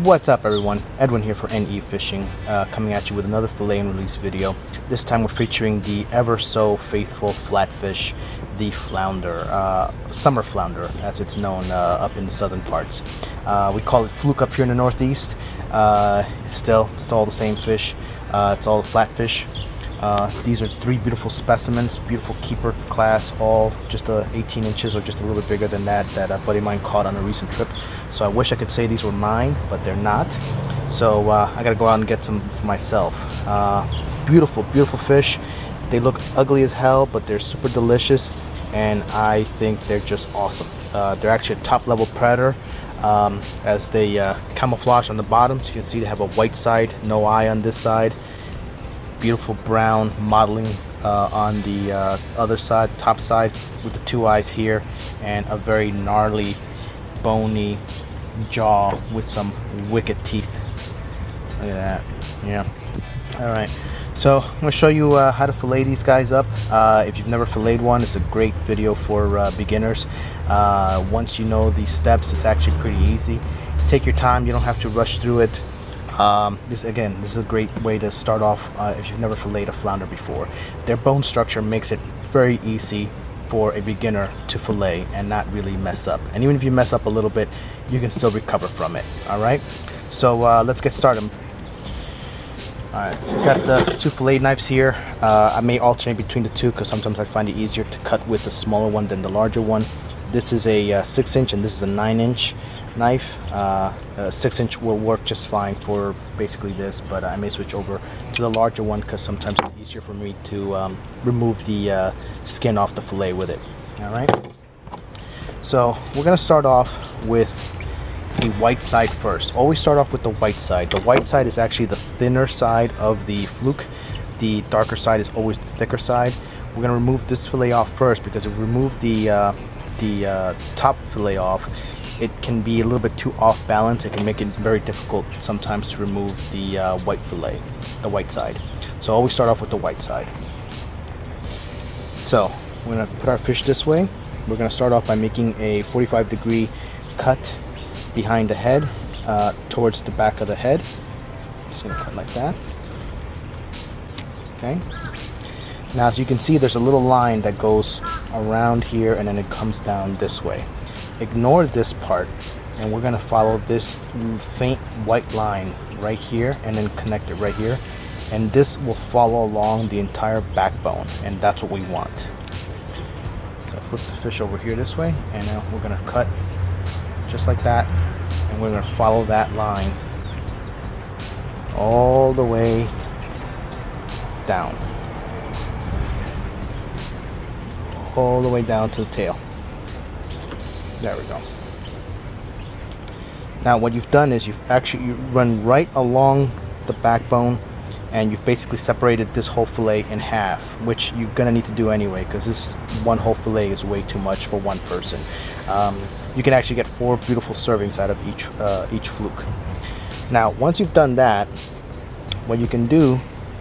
What's up, everyone? Edwin here for NE Fishing, coming at you with another fillet and release video. This time we're featuring the ever so faithful flatfish, the flounder, summer flounder as it's known up in the southern parts. We call it Fluke up here in the northeast. It's all the same fish. It's all flatfish. These are three beautiful specimens, beautiful keeper class, all just 18 inches or just a little bit bigger than that a buddy of mine caught on a recent trip. So I wish I could say these were mine, but they're not. So I gotta go out and get some for myself. Beautiful, beautiful fish. They look ugly as hell, but they're super delicious, and I think they're just awesome. They're actually a top level predator, as they camouflage on the bottom. So you can see they have a white side, no eye on this side. Beautiful brown modeling on the other side, top side, with the two eyes here, and a very gnarly, bony jaw with some wicked teeth. Look at that. Yeah. All right. So I'm going to show you how to fillet these guys up. If you've never filleted one, it's a great video for beginners. Once you know these steps, it's actually pretty easy. Take your time. You don't have to rush through it. This is a great way to start off if you've never filleted a flounder before. Their bone structure makes it very easy for a beginner to fillet and not really mess up. And even if you mess up a little bit, you can still recover from it. All right, so let's get started. All right, we've got the two fillet knives here. I may alternate between the two because sometimes I find it easier to cut with the smaller one than the larger one. This is a 6-inch and this is a 9-inch knife. 6-inch will work just fine for basically this, but I may switch over to the larger one because sometimes it's easier for me to remove the skin off the fillet with it. All right, so we're gonna start off with the white side first. Always start off with the white side. The white side is actually the thinner side of the fluke. The darker side is always the thicker side. We're gonna remove this fillet off first because if we remove the top fillet off, it can be a little bit too off balance. It can make it very difficult sometimes to remove the white fillet, the white side. So always start off with the white side. So we're gonna put our fish this way. We're gonna start off by making a 45-degree cut behind the head towards the back of the head. Just gonna cut like that. Okay. Now, as you can see, there's a little line that goes around here and then it comes down this way. Ignore this part and we're going to follow this faint white line right here and then connect it right here, and this will follow along the entire backbone, and that's what we want. So flip the fish over here this way, and now we're going to cut just like that, and we're going to follow that line all the way down. All the way down to the tail. There we go. Now what you've done is you run right along the backbone, and you've basically separated this whole fillet in half, which you're gonna need to do anyway because this one whole fillet is way too much for one person. You can actually get 4 beautiful servings out of each fluke. Now once you've done that, what you can do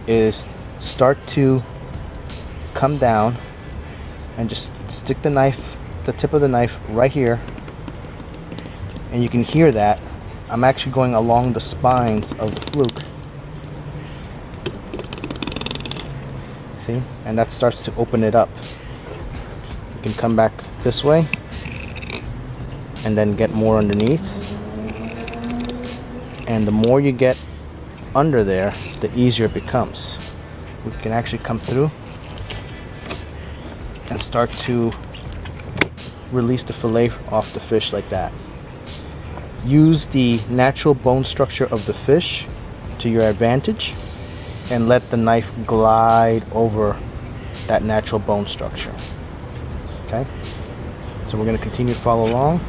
is start to come down and just stick the knife, the tip of the knife right here, and you can hear that I'm actually going along the spines of the fluke. See? And that starts to open it up. You can come back this way and then get more underneath, and the more you get under there, the easier it becomes. We can actually come through and start to release the fillet off the fish like that. Use the natural bone structure of the fish to your advantage and let the knife glide over that natural bone structure. Okay, so we're going to continue to follow along.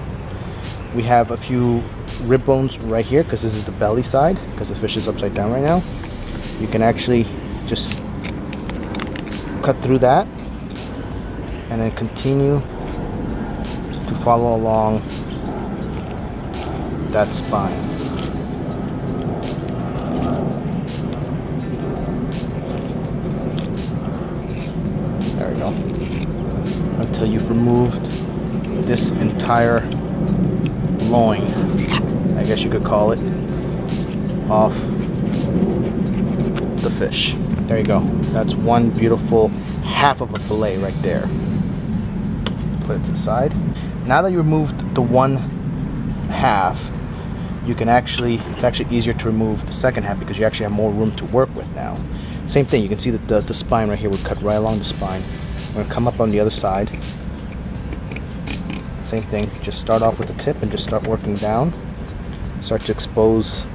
We have a few rib bones right here because this is the belly side, because the fish is upside down right now. You can actually just cut through that and then continue to follow along that spine. There we go. Until you've removed this entire loin, I guess you could call it. off the fish. There you go. That's one beautiful half of a fillet right there. Put it to the side. Now that you removed the one half, you can it's actually easier to remove the second half because you actually have more room to work with now. Same thing, you can see that the spine right here would cut right along the spine. I'm going to come up on the other side. Same thing, just start off with the tip and just start working down. Start to expose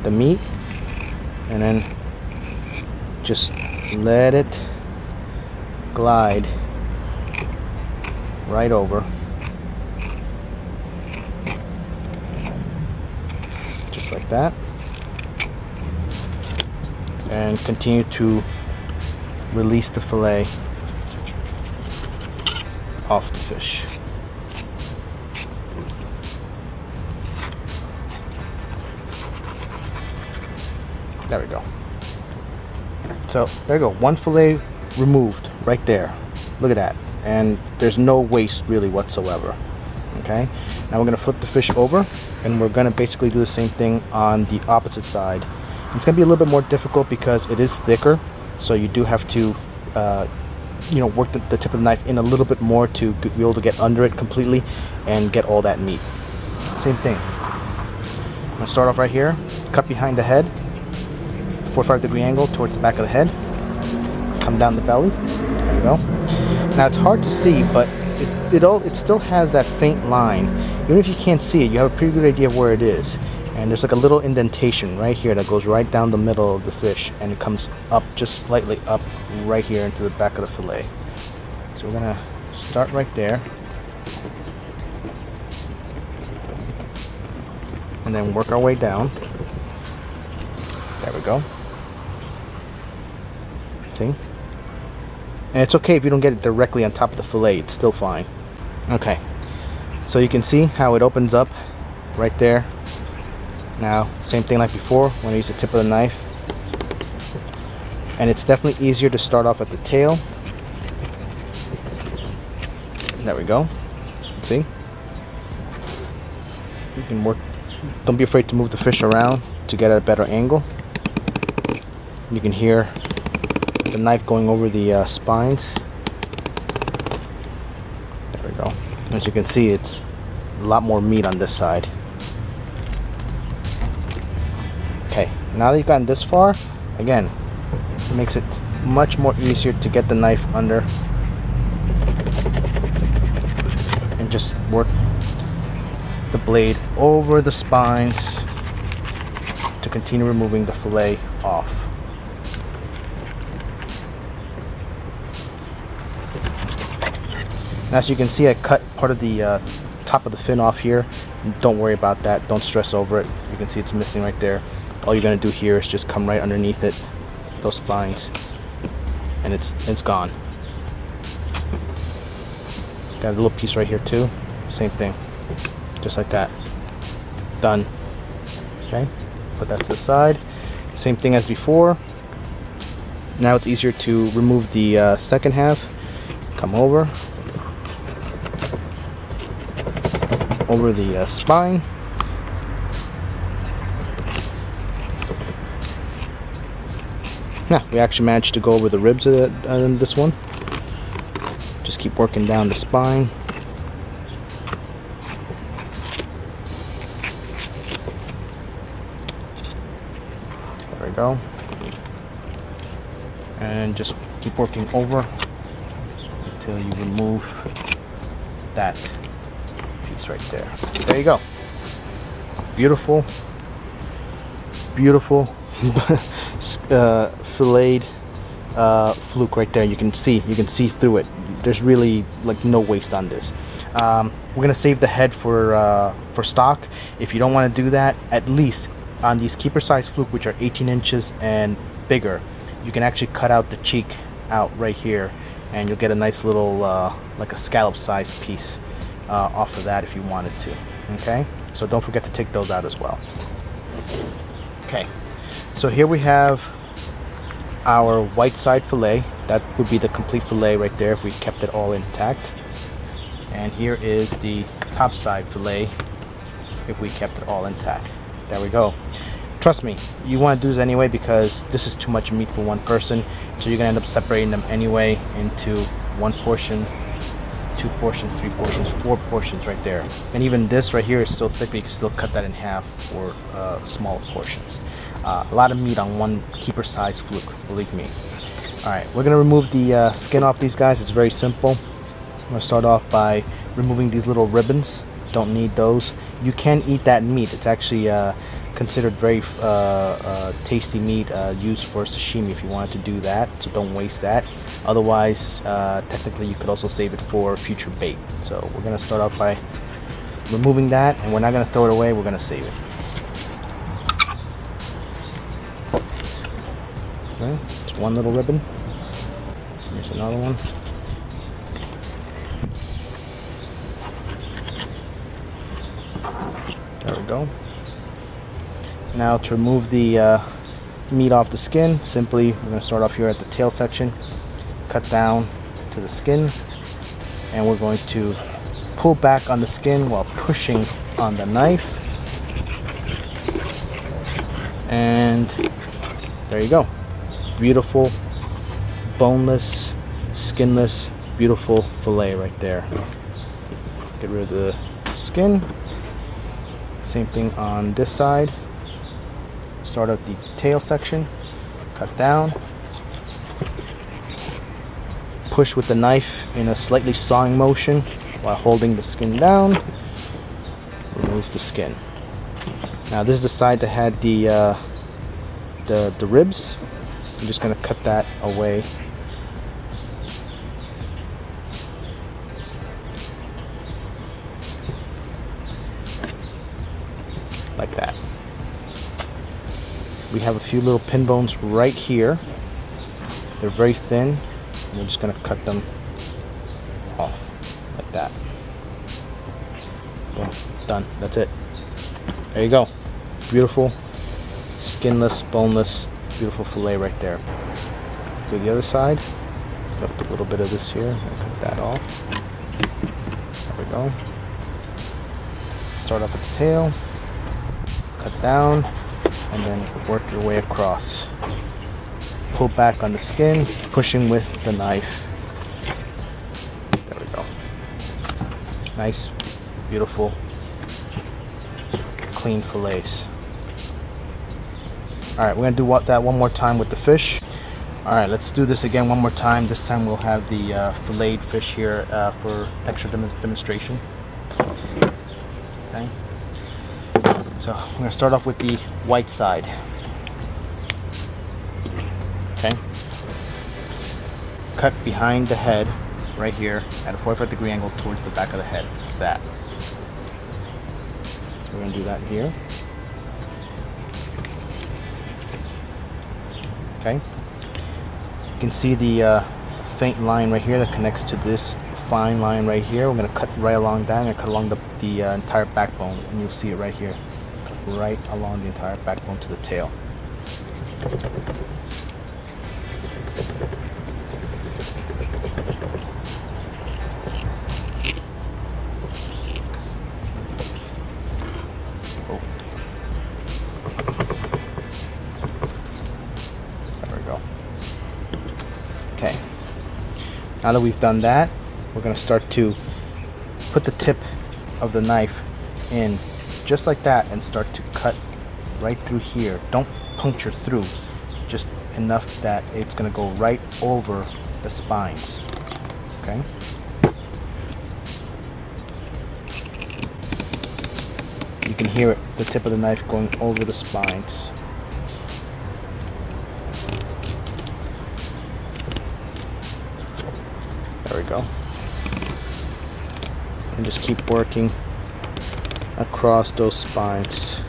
the meat, and then just let it glide right over. Just like that. And continue to release the fillet off the fish. There we go. So there you go, one fillet removed right there. Look at that. And there's no waste really whatsoever. Okay, now we're going to flip the fish over, and we're going to basically do the same thing on the opposite side. It's going to be a little bit more difficult because it is thicker, so you do have to work the tip of the knife in a little bit more to be able to get under it completely and get all that meat. Same thing. I'm going to start off right here, cut behind the head, 45-degree angle towards the back of the head, come down the belly. There you go. Now it's hard to see, but it still has that faint line. Even if you can't see it, you have a pretty good idea of where it is. And there's like a little indentation right here that goes right down the middle of the fish, and it comes up just slightly up right here into the back of the fillet. So we're gonna start right there and then work our way down. There we go. See? And it's okay if you don't get it directly on top of the fillet, it's still fine. Okay, so you can see how it opens up right there. Now, same thing like before, when I use the tip of the knife. And it's definitely easier to start off at the tail. There we go. See? You can work, don't be afraid to move the fish around to get a better angle. You can hear the knife going over the spines. There we go. As you can see, it's a lot more meat on this side. Okay, now that you've gotten this far, again, it makes it much more easier to get the knife under and just work the blade over the spines to continue removing the fillet off. Now, as you can see, I cut part of the top of the fin off here. Don't worry about that, don't stress over it. You can see it's missing right there. All you're going to do here is just come right underneath it, those spines, and it's gone. Got a little piece right here too, same thing, just like that. Done. Okay, put that to the side. Same thing as before. Now it's easier to remove the second half. Come over the spine. Yeah, we actually managed to go over the ribs of this one. Just keep working down the spine. There we go. And just keep working over until you remove that piece right there. There you go. Beautiful, beautiful filleted fluke right there. You can see through it. There's really like no waste on this. We're gonna save the head for stock. If you don't want to do that, at least on these keeper size fluke, which are 18 inches and bigger, you can actually cut out the cheek out right here, and you'll get a nice little like a scallop sized piece off of that if you wanted to. Okay, so don't forget to take those out as well. Okay, so here we have our white side fillet. That would be the complete fillet right there if we kept it all intact. And here is the top side fillet if we kept it all intact. There we go. Trust me, you want to do this anyway because this is too much meat for one person. So you're going to end up separating them anyway into one portion, 2 portions, 3 portions, 4 portions right there. And even this right here is so thick, you can still cut that in half for smaller portions. A lot of meat on one keeper size Fluke, believe me. Alright, we're going to remove the skin off these guys. It's very simple. I'm going to start off by removing these little ribbons. Don't need those. You can eat that meat. It's actually considered very tasty meat used for sashimi if you wanted to do that, so don't waste that. Otherwise, technically you could also save it for future bait. So we're going to start off by removing that, and we're not going to throw it away, we're going to save it. Okay, it's one little ribbon. Here's another one. There we go. Now to remove the meat off the skin, simply we're going to start off here at the tail section, cut down to the skin, and we're going to pull back on the skin while pushing on the knife. And there you go. Beautiful, boneless, skinless, beautiful fillet right there. Get rid of the skin. Same thing on this side. Start at the tail section, cut down, push with the knife in a slightly sawing motion while holding the skin down, remove the skin. Now this is the side that had the ribs. I'm just going to cut that away. Like that. We have a few little pin bones right here. They're very thin, and we're just going to cut them off like that. Boom, done. That's it. There you go. Beautiful, skinless, boneless, beautiful fillet right there. To the other side, left a little bit of this here. I'll cut that off. There we go. Start off at the tail, cut down, and then work your way across. Pull back on the skin, pushing with the knife. There we go. Nice, beautiful, clean fillets. Alright, we're going to do that one more time with the fish. Alright, let's do this again one more time. This time we'll have the filleted fish here for extra demonstration. Okay. So I'm going to start off with the white side. Okay. Cut behind the head, right here, at a 45-degree angle towards the back of the head. That. So we're going to do that here. Okay. You can see the faint line right here that connects to this fine line right here. We're going to cut right along that. I'm going to cut along the entire backbone, and you'll see it right here. Right along the entire backbone to the tail. Oh. There we go. Okay. Now that we've done that, we're going to start to put the tip of the knife in just like that and start to cut right through here. Don't puncture through, just enough that it's going to go right over the spines. Okay. You can hear it, the tip of the knife going over the spines. There we go. And just keep working across those spines.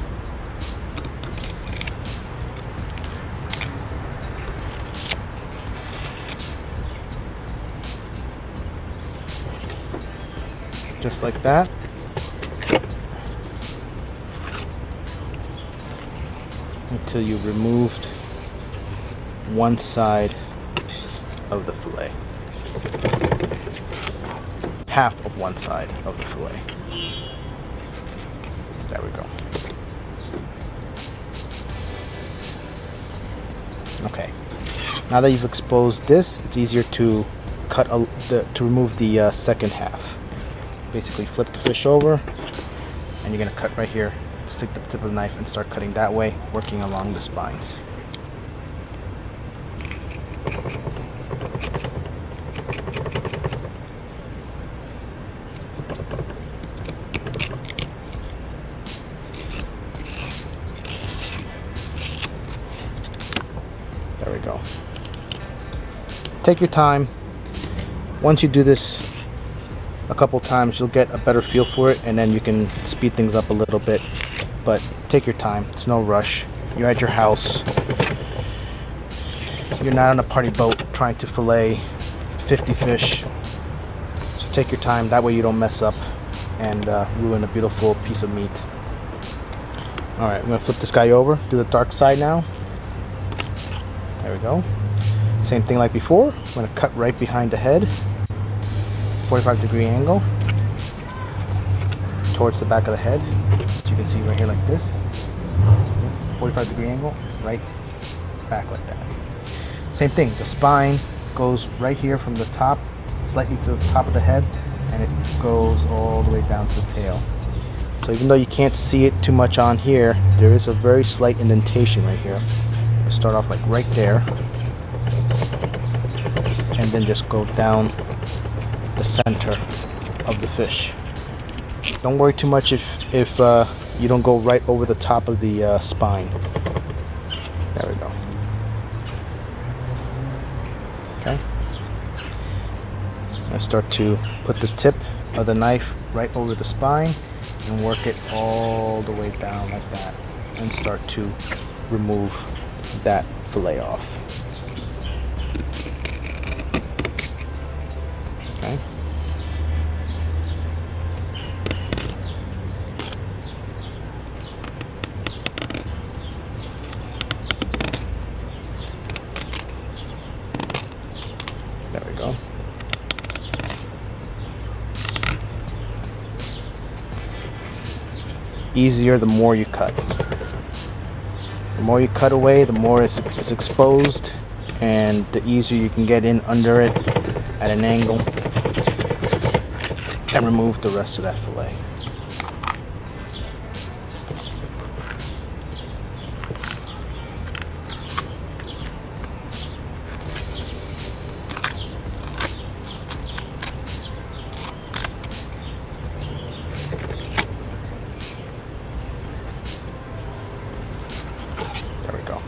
Just like that. Until you've removed one side of the fillet. Half of one side of the fillet. There we go. Okay. Now that you've exposed this, it's easier to to remove the second half. Basically, flip the fish over, and you're gonna cut right here. Stick the tip of the knife and start cutting that way, working along the spines. There we go. Take your time. Once you do this a couple times, you'll get a better feel for it, and then you can speed things up a little bit. But take your time. It's no rush. You're at your house. You're not on a party boat trying to fillet 50 fish. So take your time. That way you don't mess up and ruin a beautiful piece of meat. Alright, I'm going to flip this guy over. Do the dark side now. There we go. Same thing like before. I'm going to cut right behind the head. 45-degree angle towards the back of the head. As you can see right here like this. 45-degree angle, right back like that. Same thing, the spine goes right here from the top, slightly to the top of the head, and it goes all the way down to the tail. So even though you can't see it too much on here, there is a very slight indentation right here. I start off like right there, and then just go down the center of the fish. Don't worry too much if you don't go right over the top of the spine. There we go. Okay. I start to put the tip of the knife right over the spine and work it all the way down like that, and start to remove that fillet off. Okay. There we go. Easier the more you cut. The more you cut away, the more it's exposed, and the easier you can get in under it at an angle and remove the rest of that fillet. There we go.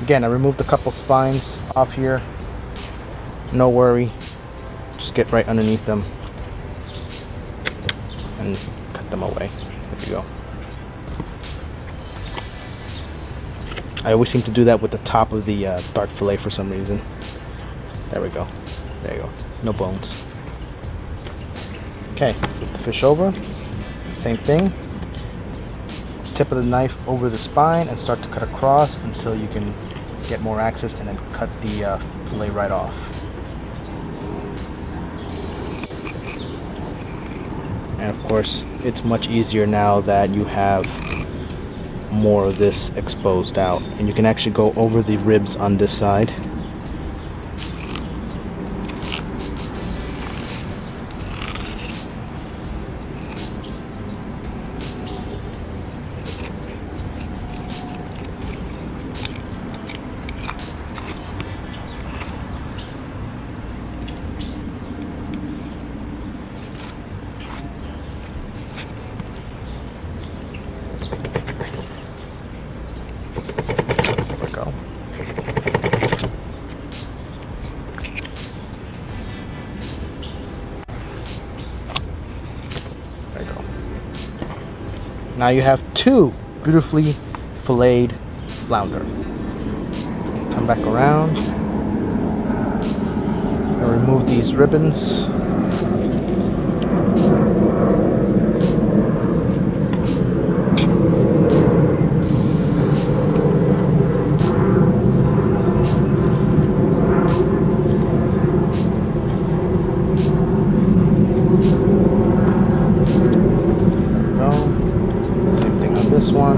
Again, I removed a couple spines off here. No worry. Just get right underneath them and cut them away. There you go. I always seem to do that with the top of the dark fillet for some reason. There we go. There you go. No bones. Okay, flip the fish over. Same thing. Tip of the knife over the spine and start to cut across until you can get more access, and then cut the fillet right off. And of course, it's much easier now that you have more of this exposed out, and you can actually go over the ribs on this side. Now you have two beautifully filleted flounder. Come back around and remove these ribbons. This one.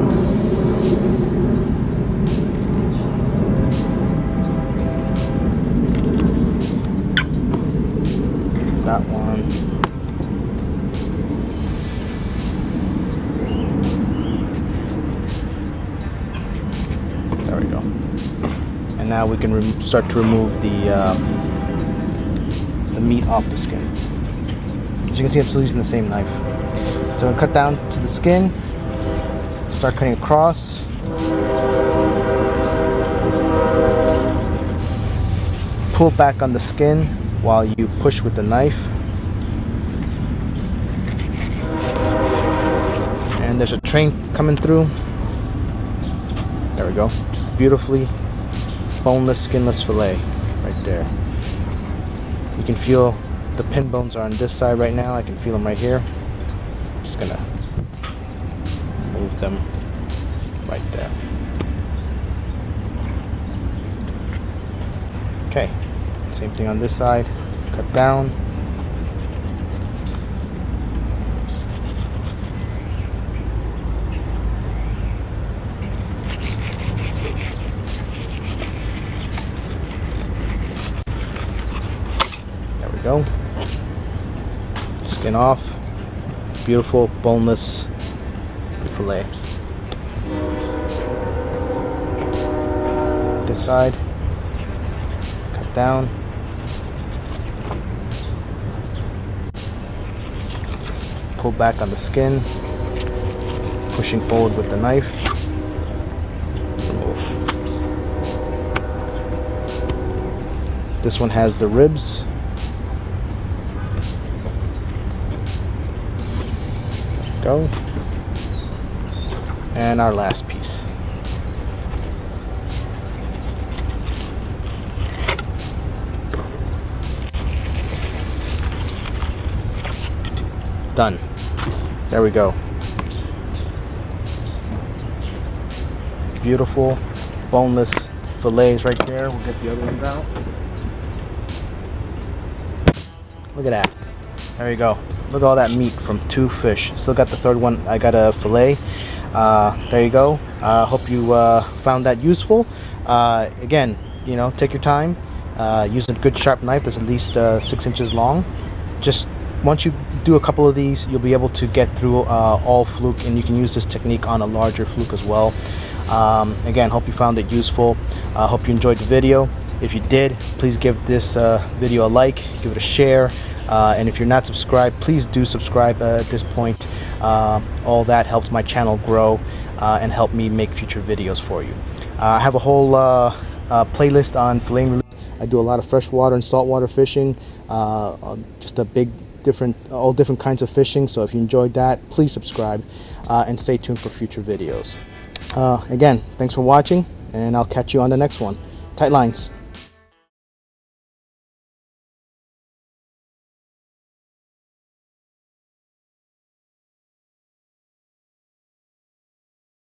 now we can start to remove the meat off the skin. As you can see, I'm still using the same knife. So I'm going to cut down to the skin, start cutting across. Pull back on the skin while you push with the knife. And there's a train coming through. There we go. Beautifully boneless, skinless fillet right there. You can feel the pin bones are on this side right now. I can feel them right here. Just gonna move them right there. Okay, same thing on this side. Cut down. Go. Skin off. Beautiful boneless fillet. This side. Cut down. Pull back on the skin. Pushing forward with the knife. Remove. This one has the ribs. Go. And our last piece. Done. There we go. Beautiful boneless fillets right there. We'll get the other ones out. Look at that. There you go. Look at all that meat from 2 fish. Still got the third one. I got a fillet. There you go. Hope you found that useful. Again, you know, take your time. Use a good sharp knife that's at least 6 inches long. Just once you do a couple of these, you'll be able to get through all fluke, and you can use this technique on a larger fluke as well. Again, hope you found it useful. Hope you enjoyed the video. If you did, please give this video a like, give it a share. And if you're not subscribed, please do subscribe at this point. All that helps my channel grow and help me make future videos for you. I have a whole playlist on filleting. I do a lot of freshwater and saltwater fishing, just all different kinds of fishing. So if you enjoyed that, please subscribe and stay tuned for future videos. Again, thanks for watching, and I'll catch you on the next one. Tight lines.